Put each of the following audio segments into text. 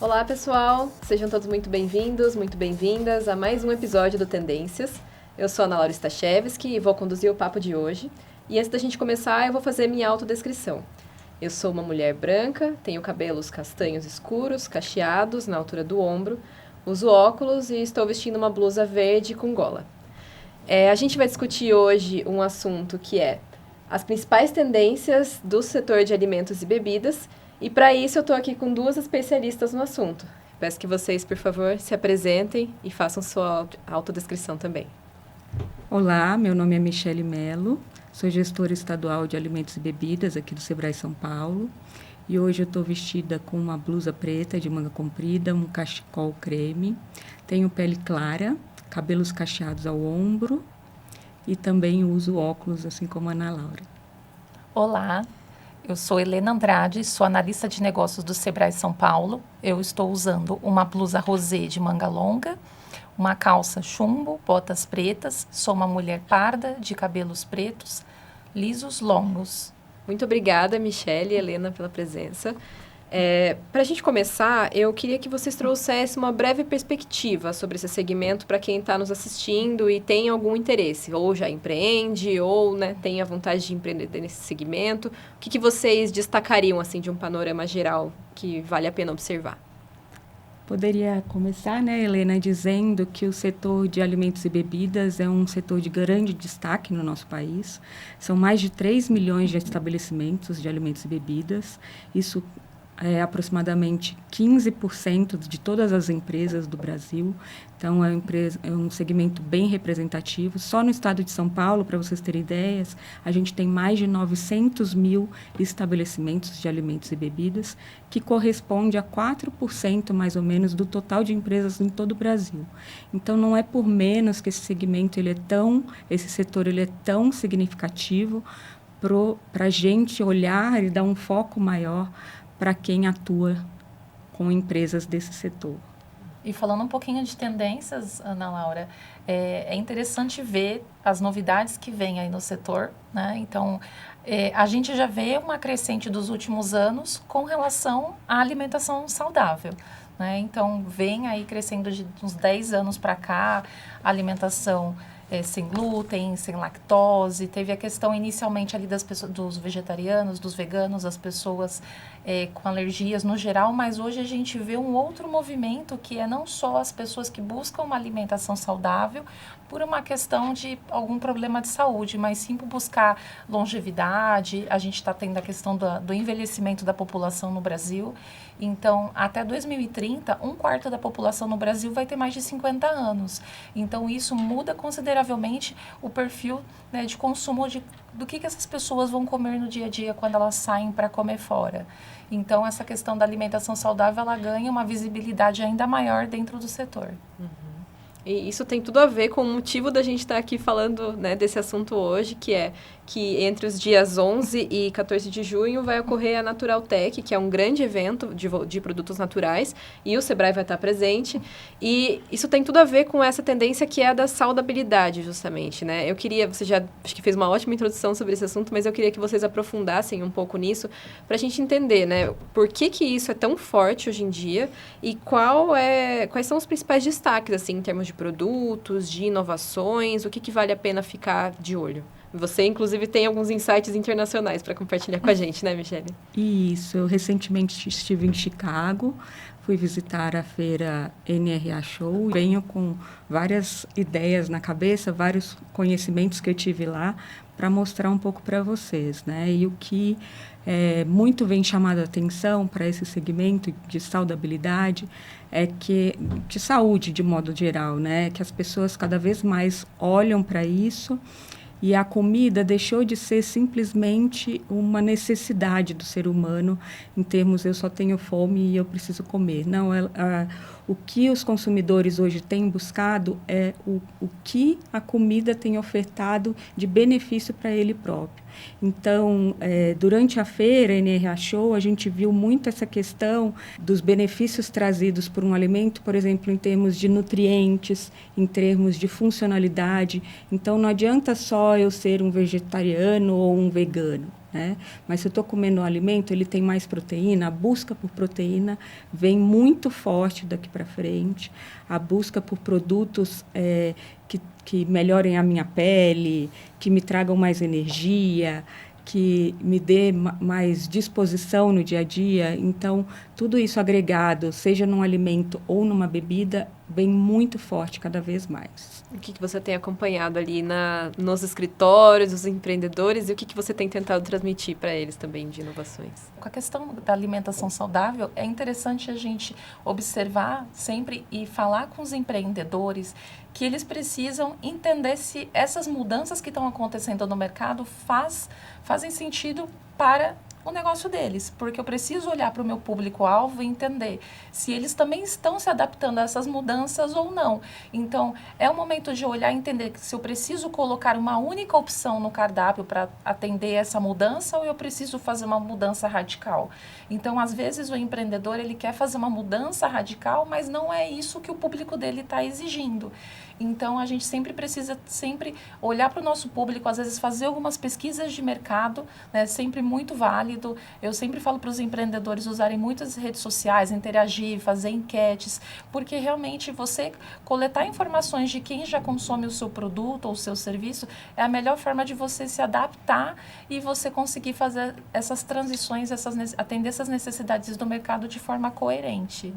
Olá, pessoal! Sejam todos muito bem-vindos, muito bem-vindas a mais um episódio do Tendências. Eu sou a Ana Laura Stachewski e vou conduzir o papo de hoje. E antes da gente começar, eu vou fazer minha autodescrição. Eu sou uma mulher branca, tenho cabelos castanhos escuros, cacheados na altura do ombro, uso óculos e estou vestindo uma blusa verde com gola. A gente vai discutir hoje um assunto que é as principais tendências do setor de alimentos e bebidas. E para isso eu estou aqui com duas especialistas no assunto. Peço que vocês, por favor, se apresentem e façam sua autodescrição também. Olá, meu nome é Michele Mello, sou gestora estadual de alimentos e bebidas aqui do Sebrae São Paulo. E hoje eu estou vestida com uma blusa preta de manga comprida, um cachecol creme. Tenho pele clara, cabelos cacheados ao ombro e também uso óculos, assim como a Ana Laura. Olá, eu sou Helena Andrade, sou analista de negócios do Sebrae São Paulo. Eu estou usando uma blusa rosé de manga longa, uma calça chumbo, botas pretas. Sou uma mulher parda, de cabelos pretos, lisos longos. Muito obrigada, Michele e Helena, pela presença. Para a gente começar, eu queria que vocês trouxessem uma breve perspectiva sobre esse segmento para quem está nos assistindo e tem algum interesse, ou já empreende, ou tem a vontade de empreender nesse segmento. O que vocês destacariam assim, de um panorama geral que vale a pena observar? Poderia começar, Helena, dizendo que o setor de alimentos e bebidas é um setor de grande destaque no nosso país. São mais de 3 milhões de estabelecimentos de alimentos e bebidas. Isso é aproximadamente 15% de todas as empresas do Brasil. Então, é um segmento bem representativo. Só no estado de São Paulo, para vocês terem ideias, a gente tem mais de 900 mil estabelecimentos de alimentos e bebidas, que corresponde a 4% mais ou menos do total de empresas em todo o Brasil. Então, não é por menos que esse segmento, esse setor ele é tão significativo para a gente olhar e dar um foco maior para quem atua com empresas desse setor. E falando um pouquinho de tendências, Ana Laura, é interessante ver as novidades que vêm aí no setor, né? Então, a gente já vê uma crescente dos últimos anos com relação à alimentação saudável, né? Então, vem aí crescendo de uns 10 anos para cá, a alimentação sem glúten, sem lactose. Teve a questão inicialmente ali dos vegetarianos, dos veganos, as pessoas com alergias no geral, mas hoje a gente vê um outro movimento que é não só as pessoas que buscam uma alimentação saudável por uma questão de algum problema de saúde, mas sim por buscar longevidade. A gente está tendo a questão do envelhecimento da população no Brasil. Então, até 2030, um quarto da população no Brasil vai ter mais de 50 anos. Então, isso muda consideravelmente o perfil, de consumo do que essas pessoas vão comer no dia a dia quando elas saem para comer fora. Então, essa questão da alimentação saudável, ela ganha uma visibilidade ainda maior dentro do setor. Uhum. E isso tem tudo a ver com o motivo da gente estar aqui falando desse assunto hoje, que é que entre os dias 11 e 14 de junho vai ocorrer a Natural Tech, que é um grande evento de produtos naturais, e o Sebrae vai estar presente. E isso tem tudo a ver com essa tendência que é a da saudabilidade, justamente, né? Eu queria, você já acho que fez uma ótima introdução sobre esse assunto, mas eu queria que vocês aprofundassem um pouco nisso, para a gente entender, por que isso é tão forte hoje em dia e quais são os principais destaques, assim, em termos de produtos, de inovações, o que vale a pena ficar de olho. Você, inclusive, tem alguns insights internacionais para compartilhar com a gente, né, Michele? Isso. Eu recentemente estive em Chicago, fui visitar a feira NRA Show. Venho com várias ideias na cabeça, vários conhecimentos que eu tive lá para mostrar um pouco para vocês, né? E o que muito vem chamado a atenção para esse segmento de saudabilidade é que, de saúde de modo geral, né? Que as pessoas cada vez mais olham para isso. E a comida deixou de ser simplesmente uma necessidade do ser humano, em termos, eu só tenho fome e eu preciso comer. Não, o que os consumidores hoje têm buscado é o que a comida tem ofertado de benefício para ele próprio. Então, durante a feira NRA Show, a gente viu muito essa questão dos benefícios trazidos por um alimento, por exemplo, em termos de nutrientes, em termos de funcionalidade. Então, não adianta só eu ser um vegetariano ou um vegano. né? Mas se eu estou comendo um alimento, ele tem mais proteína, a busca por proteína vem muito forte daqui para frente, a busca por produtos que melhorem a minha pele, que me tragam mais energia, que me dê mais disposição no dia a dia. Então, tudo isso agregado, seja num alimento ou numa bebida, vem muito forte cada vez mais. O que você tem acompanhado ali nos escritórios, os empreendedores, e o que você tem tentado transmitir para eles também de inovações? Com a questão da alimentação saudável, é interessante a gente observar sempre e falar com os empreendedores que eles precisam entender se essas mudanças que estão acontecendo no mercado fazem sentido para o negócio deles, porque eu preciso olhar para o meu público-alvo e entender se eles também estão se adaptando a essas mudanças ou não. Então, é o momento de olhar e entender se eu preciso colocar uma única opção no cardápio para atender essa mudança ou eu preciso fazer uma mudança radical. Então, às vezes, o empreendedor ele quer fazer uma mudança radical, mas não é isso que o público dele está exigindo. Então, a gente sempre precisa olhar para o nosso público, às vezes fazer algumas pesquisas de mercado, né, sempre muito válido. Eu sempre falo para os empreendedores usarem muitas redes sociais, interagir, fazer enquetes, porque realmente você coletar informações de quem já consome o seu produto ou o seu serviço é a melhor forma de você se adaptar e você conseguir fazer essas transições, atender essas necessidades do mercado de forma coerente.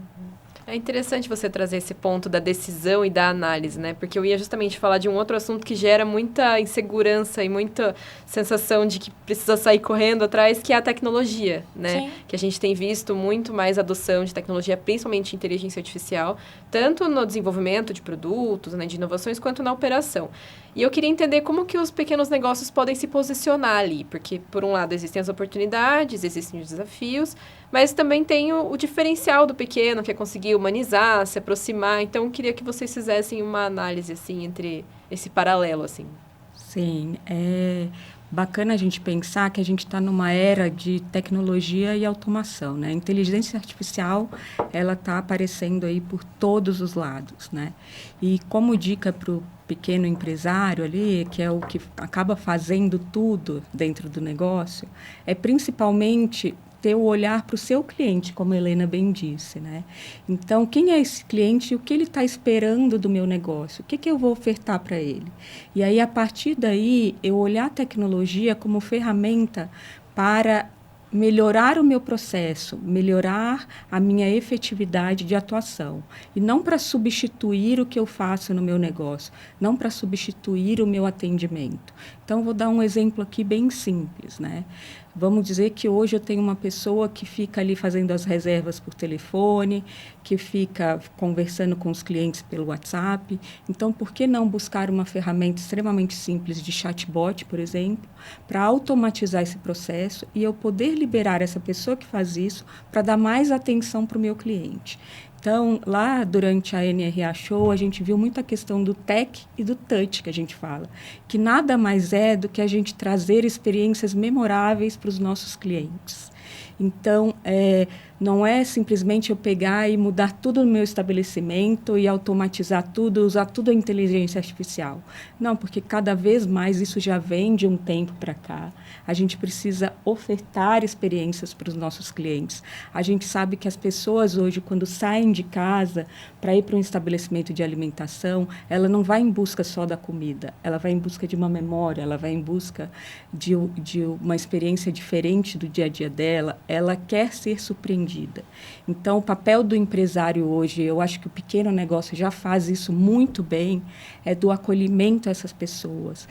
É interessante você trazer esse ponto da decisão e da análise, né? Porque eu ia justamente falar de um outro assunto que gera muita insegurança e muita sensação de que precisa sair correndo atrás, que é a tecnologia, né? Sim. Que a gente tem visto muito mais adoção de tecnologia, principalmente inteligência artificial, tanto no desenvolvimento de produtos, né, de inovações, quanto na operação. E eu queria entender como que os pequenos negócios podem se posicionar ali, porque, por um lado, existem as oportunidades, existem os desafios, mas também tem o diferencial do pequeno, que é conseguir humanizar, se aproximar. Então, eu queria que vocês fizessem uma análise, assim, entre esse paralelo, assim. Sim, é bacana a gente pensar que a gente está numa era de tecnologia e automação, né? A inteligência artificial, ela está aparecendo aí por todos os lados, né? E como dica para o pequeno empresário ali, que é o que acaba fazendo tudo dentro do negócio, é principalmente ter o olhar para o seu cliente, como a Helena bem disse, né? Então, quem é esse cliente e o que ele está esperando do meu negócio? O que eu vou ofertar para ele? E aí, a partir daí, eu olhar a tecnologia como ferramenta para melhorar o meu processo, melhorar a minha efetividade de atuação. E não para substituir o que eu faço no meu negócio, não para substituir o meu atendimento. Então, vou dar um exemplo aqui bem simples, né? Vamos dizer que hoje eu tenho uma pessoa que fica ali fazendo as reservas por telefone, que fica conversando com os clientes pelo WhatsApp. Então, por que não buscar uma ferramenta extremamente simples de chatbot, por exemplo, para automatizar esse processo e eu poder liberar essa pessoa que faz isso para dar mais atenção para o meu cliente? Então, lá durante a NRA Show, a gente viu muita questão do tech e do touch, que a gente fala, que nada mais é do que a gente trazer experiências memoráveis para os nossos clientes. Então, não é simplesmente eu pegar e mudar tudo no meu estabelecimento e automatizar tudo, usar tudo a inteligência artificial. Não, porque cada vez mais isso já vem de um tempo para cá. A gente precisa ofertar experiências para os nossos clientes. A gente sabe que as pessoas hoje, quando saem de casa para ir para um estabelecimento de alimentação, ela não vai em busca só da comida, ela vai em busca de uma memória, ela vai em busca de uma experiência diferente do dia a dia dela, ela quer ser surpreendida. Então, o papel do empresário hoje, eu acho que o pequeno negócio já faz isso muito bem, é do acolhimento a essas pessoas,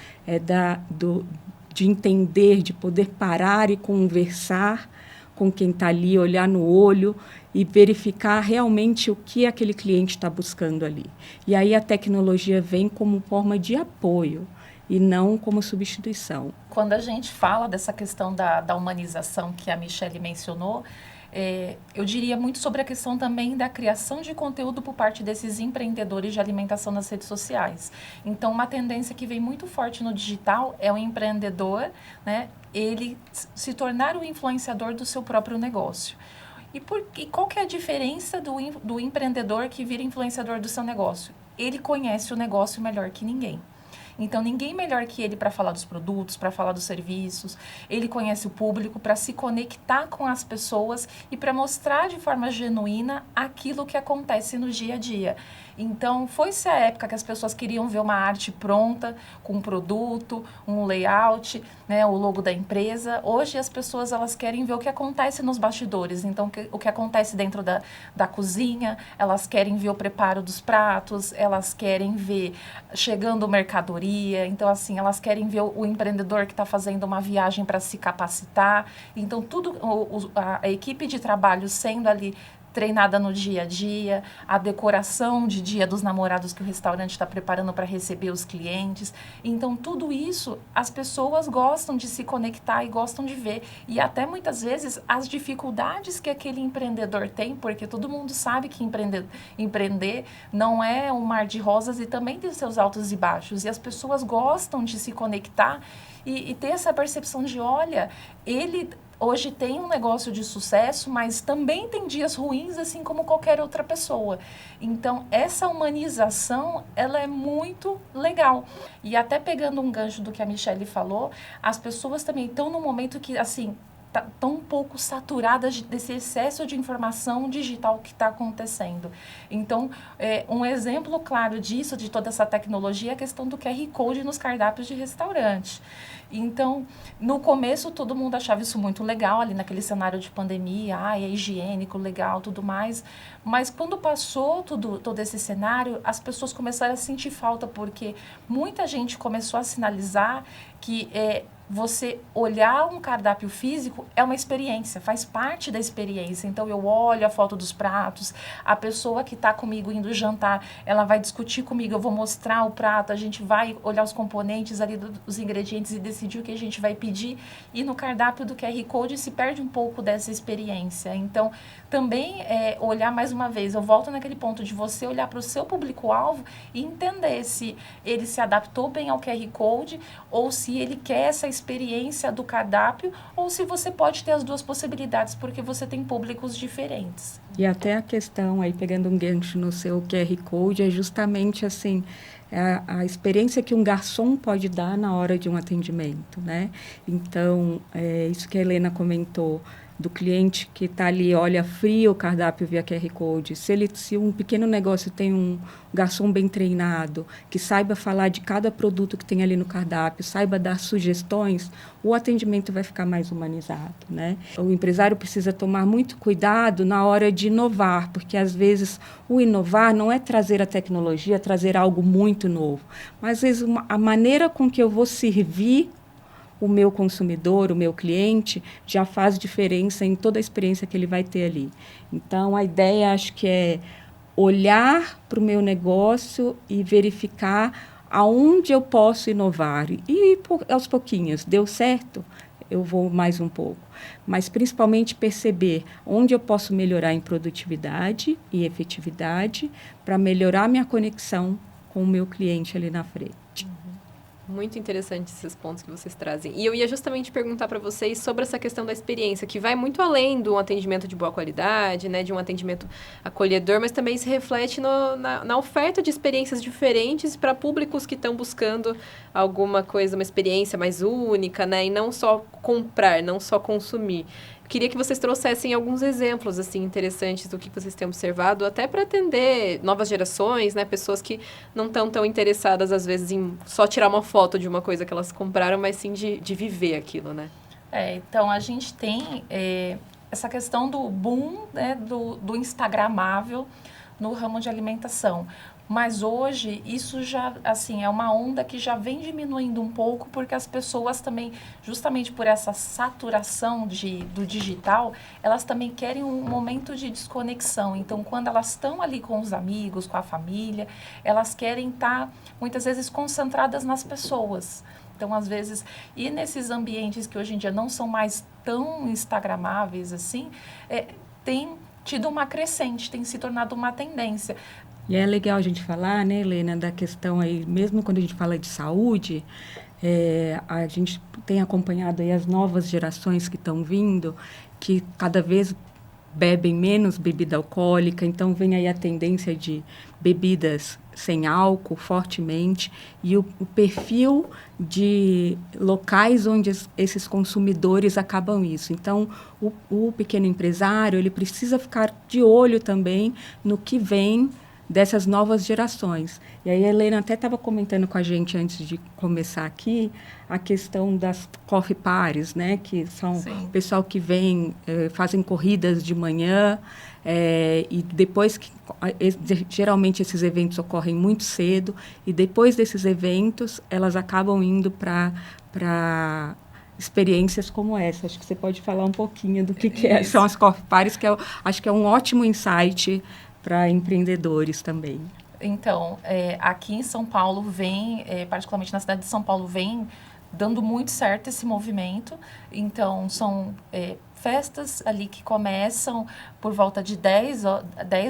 de entender, de poder parar e conversar com quem está ali, olhar no olho e verificar realmente o que aquele cliente está buscando ali. E aí a tecnologia vem como forma de apoio e não como substituição. Quando a gente fala dessa questão da humanização que a Michele mencionou, eu diria muito sobre a questão também da criação de conteúdo por parte desses empreendedores de alimentação nas redes sociais. Então, uma tendência que vem muito forte no digital é o empreendedor, né, ele se tornar o influenciador do seu próprio negócio. E qual que é a diferença do empreendedor que vira influenciador do seu negócio? Ele conhece o negócio melhor que ninguém. Então, ninguém melhor que ele para falar dos produtos, para falar dos serviços. Ele conhece o público para se conectar com as pessoas e para mostrar de forma genuína aquilo que acontece no dia a dia. Então, foi-se a época que as pessoas queriam ver uma arte pronta, com um produto, um layout, né, o logo da empresa. Hoje, as pessoas elas querem ver o que acontece nos bastidores. Então, o que acontece dentro da cozinha, elas querem ver o preparo dos pratos, elas querem ver chegando mercadoria. Então, assim, elas querem ver o empreendedor que está fazendo uma viagem para se capacitar. Então, tudo, a equipe de trabalho sendo ali treinada no dia a dia, a decoração de Dia dos Namorados que o restaurante está preparando para receber os clientes. Então, tudo isso, as pessoas gostam de se conectar e gostam de ver. E até, muitas vezes, as dificuldades que aquele empreendedor tem, porque todo mundo sabe que empreender não é um mar de rosas e também tem seus altos e baixos. E as pessoas gostam de se conectar e ter essa percepção de, olha, ele hoje tem um negócio de sucesso, mas também tem dias ruins, assim como qualquer outra pessoa. Então, essa humanização, ela é muito legal. E até pegando um gancho do que a Michelle falou, as pessoas também estão num momento que, assim, estão um pouco saturadas desse excesso de informação digital que está acontecendo. Então, um exemplo claro disso, de toda essa tecnologia, é a questão do QR Code nos cardápios de restaurante. Então, no começo, todo mundo achava isso muito legal, ali naquele cenário de pandemia, é higiênico, legal, tudo mais. Mas quando passou todo esse cenário, as pessoas começaram a sentir falta, porque muita gente começou a sinalizar que você olhar um cardápio físico é uma experiência, faz parte da experiência. Então, eu olho a foto dos pratos, a pessoa que está comigo indo jantar, ela vai discutir comigo, eu vou mostrar o prato, a gente vai olhar os componentes ali dos ingredientes e decidir o que a gente vai pedir. E no cardápio do QR Code se perde um pouco dessa experiência. Então, também olhar mais uma vez, eu volto naquele ponto de você olhar para o seu público-alvo e entender se ele se adaptou bem ao QR Code ou se ele quer essa experiência do cardápio ou se você pode ter as duas possibilidades porque você tem públicos diferentes. E até a questão, aí pegando um gancho no seu QR Code, é justamente assim, a experiência que um garçom pode dar na hora de um atendimento, né? Então, isso que a Helena comentou, do cliente que está ali, olha frio o cardápio via QR Code. Se um pequeno negócio tem um garçom bem treinado, que saiba falar de cada produto que tem ali no cardápio, saiba dar sugestões, o atendimento vai ficar mais humanizado, né? O empresário precisa tomar muito cuidado na hora de inovar, porque às vezes o inovar não é trazer a tecnologia, trazer algo muito novo, mas às vezes a maneira com que eu vou servir o meu consumidor, o meu cliente, já faz diferença em toda a experiência que ele vai ter ali. Então, a ideia, acho que é olhar para o meu negócio e verificar aonde eu posso inovar. E aos pouquinhos, deu certo, eu vou mais um pouco. Mas, principalmente, perceber onde eu posso melhorar em produtividade e efetividade para melhorar minha conexão com o meu cliente ali na frente. Muito interessante esses pontos que vocês trazem. E eu ia justamente perguntar para vocês sobre essa questão da experiência, que vai muito além de um atendimento de boa qualidade, né, de um atendimento acolhedor, mas também se reflete na oferta de experiências diferentes para públicos que estão buscando alguma coisa, uma experiência mais única, né, e não só comprar, não só consumir. Queria que vocês trouxessem alguns exemplos assim interessantes do que vocês têm observado, até para atender novas gerações, né, pessoas que não estão tão interessadas às vezes em só tirar uma foto de uma coisa que elas compraram, mas sim de viver aquilo, né? Então a gente tem essa questão do boom, né, do instagramável no ramo de alimentação. Mas hoje, isso já, assim, é uma onda que já vem diminuindo um pouco, porque as pessoas também, justamente por essa saturação do digital, elas também querem um momento de desconexão. Então, quando elas estão ali com os amigos, com a família, elas querem estar, muitas vezes, concentradas nas pessoas. Então, às vezes, e nesses ambientes que hoje em dia não são mais tão instagramáveis assim, tem tido uma crescente, tem se tornado uma tendência. E é legal a gente falar, né, Helena, da questão aí, mesmo quando a gente fala de saúde, a gente tem acompanhado aí as novas gerações que estão vindo, que cada vez bebem menos bebida alcoólica, então vem aí a tendência de bebidas sem álcool fortemente, e o perfil de locais onde esses consumidores acabam isso. Então, o pequeno empresário, ele precisa ficar de olho também no que vem dessas novas gerações. E aí a Helena até estava comentando com a gente antes de começar aqui a questão das coffee parties, né? Que são o pessoal que vem, fazem corridas de manhã, e depois que geralmente esses eventos ocorrem muito cedo, e depois desses eventos elas acabam indo para experiências como essa. Acho que você pode falar um pouquinho do que são as coffee parties, que acho que é um ótimo insight para empreendedores também. Então, aqui em São Paulo particularmente na cidade de São Paulo, vem dando muito certo esse movimento. Então, são festas ali que começam por volta de 10,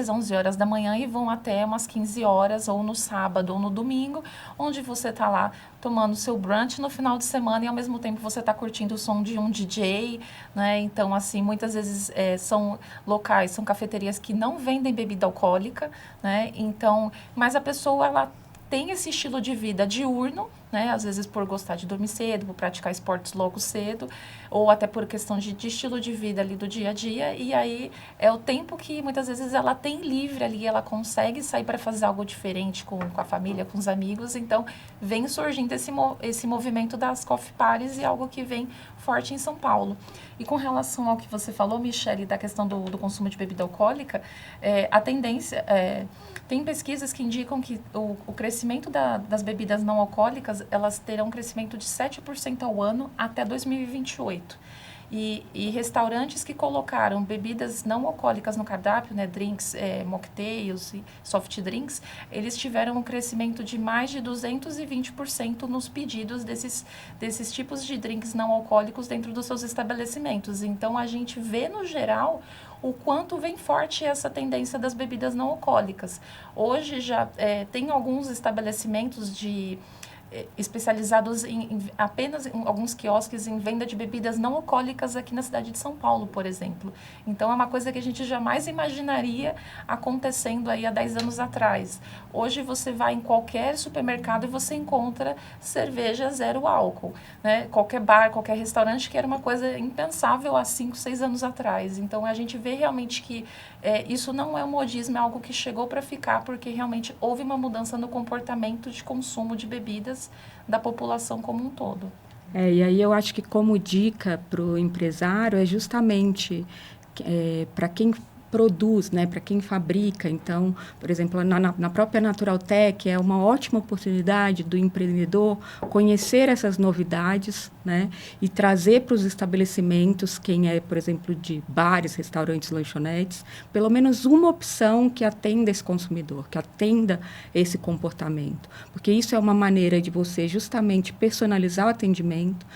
11 horas da manhã e vão até umas 15 horas, ou no sábado ou no domingo, onde você está lá tomando seu brunch no final de semana e, ao mesmo tempo, você está curtindo o som de um DJ, né? Então, assim, muitas vezes são locais, são cafeterias que não vendem bebida alcoólica, né? Então, mas a pessoa, ela tem esse estilo de vida diurno, né? Às vezes por gostar de dormir cedo, por praticar esportes logo cedo, ou até por questão de estilo de vida ali do dia a dia, e aí é o tempo que muitas vezes ela tem livre ali, ela consegue sair para fazer algo diferente com a família, com os amigos. Então vem surgindo esse movimento das coffee parties, e algo que vem forte em São Paulo. E com relação ao que você falou, Michele, da questão do consumo de bebida alcoólica, a tendência tem pesquisas que indicam que o crescimento das bebidas não alcoólicas, elas terão um crescimento de 7% ao ano até 2028. E restaurantes que colocaram bebidas não alcoólicas no cardápio, né, drinks, mocktails e soft drinks, eles tiveram um crescimento de mais de 220% nos pedidos desses tipos de drinks não alcoólicos dentro dos seus estabelecimentos. Então, a gente vê, no geral, o quanto vem forte essa tendência das bebidas não alcoólicas. Hoje já tem alguns estabelecimentos especializados apenas em alguns quiosques em venda de bebidas não alcoólicas aqui na cidade de São Paulo, por exemplo. Então, é uma coisa que a gente jamais imaginaria acontecendo aí há 10 anos atrás. Hoje, você vai em qualquer supermercado e você encontra cerveja zero álcool, né? Qualquer bar, qualquer restaurante, que era uma coisa impensável há 5, 6 anos atrás. Então, a gente vê realmente que isso não é um modismo, é algo que chegou para ficar, porque realmente houve uma mudança no comportamento de consumo de bebidas da população como um todo. E aí eu acho que, como dica para o empresário, é justamente para quem produz, né, para quem fabrica. Então, por exemplo, na própria Naturaltech, é uma ótima oportunidade do empreendedor conhecer essas novidades, né, e trazer para os estabelecimentos, quem é, por exemplo, de bares, restaurantes, lanchonetes, pelo menos uma opção que atenda esse consumidor, que atenda esse comportamento. Porque isso é uma maneira de você justamente personalizar o atendimento,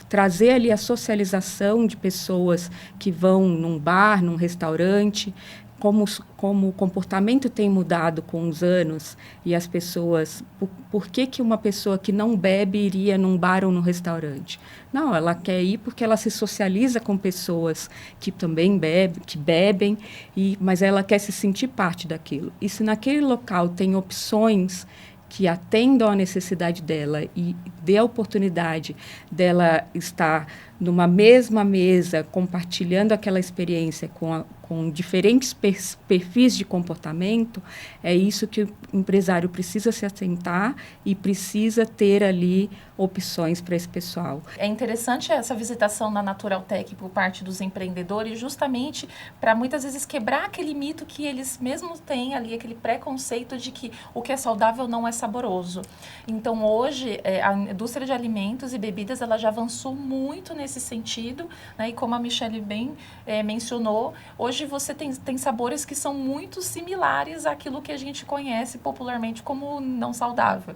trazer ali a socialização de pessoas que vão num bar, num restaurante, como o comportamento tem mudado com os anos, e as pessoas... Por que uma pessoa que não bebe iria num bar ou num restaurante? Não, ela quer ir porque ela se socializa com pessoas que também bebem, mas ela quer se sentir parte daquilo. E se naquele local tem opções que atendam à necessidade dela e dê a oportunidade dela estar numa mesma mesa, compartilhando aquela experiência com diferentes perfis de comportamento, é isso que o empresário precisa se atentar e precisa ter ali opções para esse pessoal. É interessante essa visitação na Naturaltech por parte dos empreendedores, justamente para muitas vezes quebrar aquele mito que eles mesmos têm ali, aquele preconceito de que o que é saudável não é saboroso. Então, hoje, a indústria de alimentos e bebidas, ela já avançou muito nesse sentido, né? E como a Michele bem mencionou, hoje você tem sabores que são muito similares àquilo que a gente conhece popularmente como não saudável.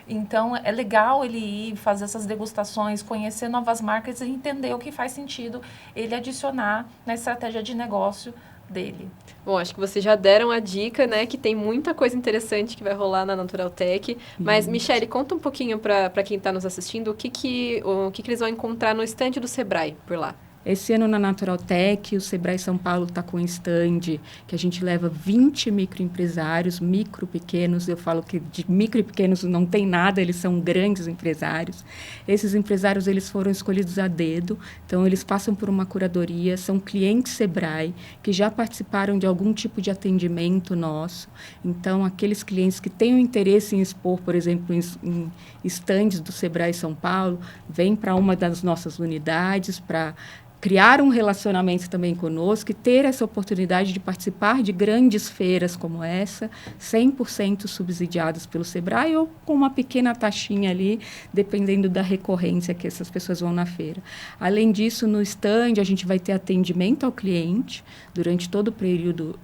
Então, é legal ele ir fazer essas degustações, conhecer novas marcas e entender o que faz sentido ele adicionar na estratégia de negócio dele. Bom, acho que vocês já deram a dica, né, que tem muita coisa interessante que vai rolar na Naturaltech. Mas, Michele, conta um pouquinho para quem está nos assistindo o que eles vão encontrar no estande do Sebrae por lá. Esse ano na Naturaltech, o Sebrae São Paulo está com um stand que a gente leva 20 microempresários, micro, pequenos. Eu falo que de micro e pequenos não tem nada, eles são grandes empresários. Esses empresários, eles foram escolhidos a dedo, então eles passam por uma curadoria, são clientes Sebrae, que já participaram de algum tipo de atendimento nosso. Então, aqueles clientes que têm o interesse em expor, por exemplo, em estandes do Sebrae São Paulo, vêm para uma das nossas unidades para criar um relacionamento também conosco e ter essa oportunidade de participar de grandes feiras como essa, 100% subsidiadas pelo Sebrae ou com uma pequena taxinha ali, dependendo da recorrência que essas pessoas vão na feira. Além disso, no stand, a gente vai ter atendimento ao cliente durante todo o período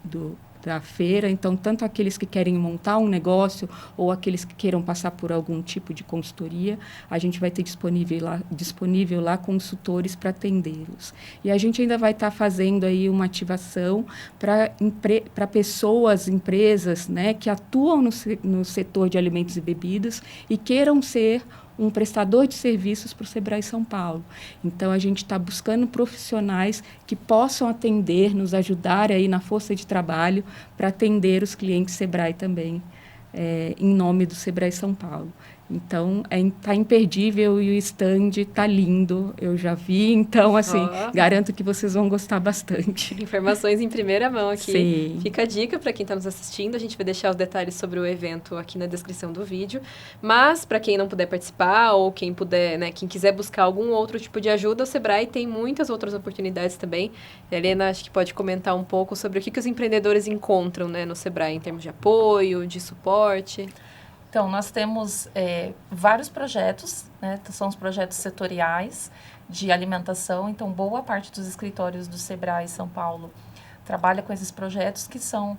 da feira, então, tanto aqueles que querem montar um negócio ou aqueles que queiram passar por algum tipo de consultoria, a gente vai ter disponível lá consultores para atendê-los. E a gente ainda vai estar fazendo aí uma ativação para pessoas, empresas, né, que atuam no setor de alimentos e bebidas e queiram ser um prestador de serviços para o Sebrae São Paulo. Então, a gente está buscando profissionais que possam atender, nos ajudar aí na força de trabalho para atender os clientes Sebrae também, em nome do Sebrae São Paulo. Então, está imperdível e o stand está lindo, eu já vi, então, assim, garanto que vocês vão gostar bastante. Informações em primeira mão aqui. Sim. Fica a dica para quem está nos assistindo, a gente vai deixar os detalhes sobre o evento aqui na descrição do vídeo, mas para quem não puder participar ou quem puder, né, quem quiser buscar algum outro tipo de ajuda, o Sebrae tem muitas outras oportunidades também. A Helena acho que pode comentar um pouco sobre o que os empreendedores encontram, né, no Sebrae em termos de apoio, de suporte. Então, nós temos vários projetos, né? São os projetos setoriais de alimentação. Então, boa parte dos escritórios do Sebrae São Paulo trabalha com esses projetos que são,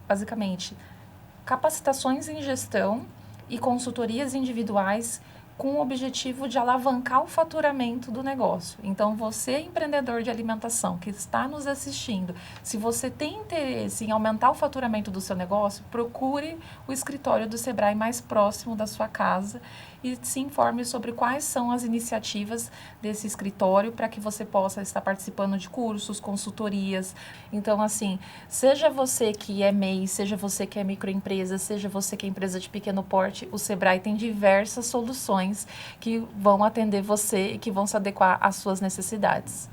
basicamente, capacitações em gestão e consultorias individuais com o objetivo de alavancar o faturamento do negócio. Então, você, empreendedor de alimentação, que está nos assistindo, se você tem interesse em aumentar o faturamento do seu negócio, procure o escritório do Sebrae mais próximo da sua casa e se informe sobre quais são as iniciativas desse escritório para que você possa estar participando de cursos, consultorias. Então, assim, seja você que é MEI, seja você que é microempresa, seja você que é empresa de pequeno porte, o Sebrae tem diversas soluções que vão atender você e que vão se adequar às suas necessidades.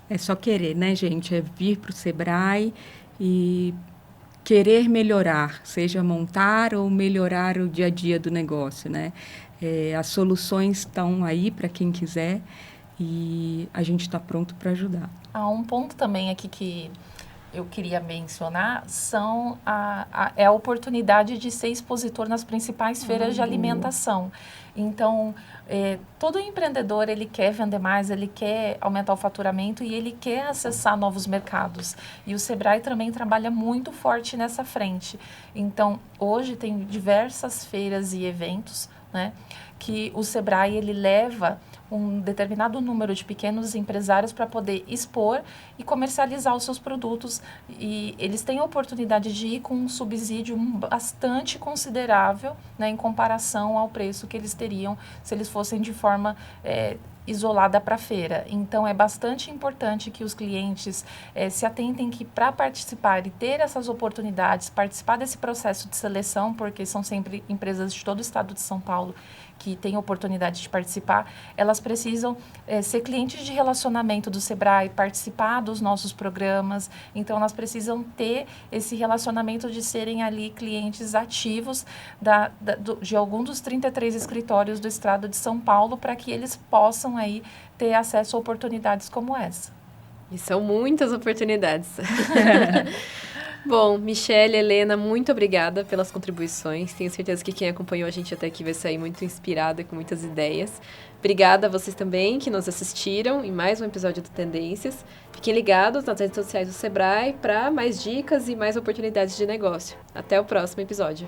É só querer, né, gente? É vir para o Sebrae e querer melhorar, seja montar ou melhorar o dia a dia do negócio, né? As soluções estão aí para quem quiser e a gente está pronto para ajudar. Há um ponto também aqui que eu queria mencionar, é a oportunidade de ser expositor nas principais feiras de alimentação. Então, todo empreendedor, ele quer vender mais, ele quer aumentar o faturamento e ele quer acessar novos mercados. E o Sebrae também trabalha muito forte nessa frente. Então, hoje tem diversas feiras e eventos, né, que o Sebrae ele leva um determinado número de pequenos empresários para poder expor e comercializar os seus produtos. E eles têm a oportunidade de ir com um subsídio bastante considerável, né, em comparação ao preço que eles teriam se eles fossem de forma isolada para a feira. Então, é bastante importante que os clientes se atentem que para participar e ter essas oportunidades, participar desse processo de seleção, porque são sempre empresas de todo o estado de São Paulo que têm oportunidade de participar, elas precisam ser clientes de relacionamento do Sebrae, participar dos nossos programas. Então, elas precisam ter esse relacionamento de serem ali clientes ativos de algum dos 33 escritórios do estado de São Paulo para que eles possam aí ter acesso a oportunidades como essa. E são muitas oportunidades. Bom, Michele, Helena, muito obrigada pelas contribuições. Tenho certeza que quem acompanhou a gente até aqui vai sair muito inspirado e com muitas ideias. Obrigada a vocês também que nos assistiram em mais um episódio do Tendências. Fiquem ligados nas redes sociais do Sebrae para mais dicas e mais oportunidades de negócio. Até o próximo episódio.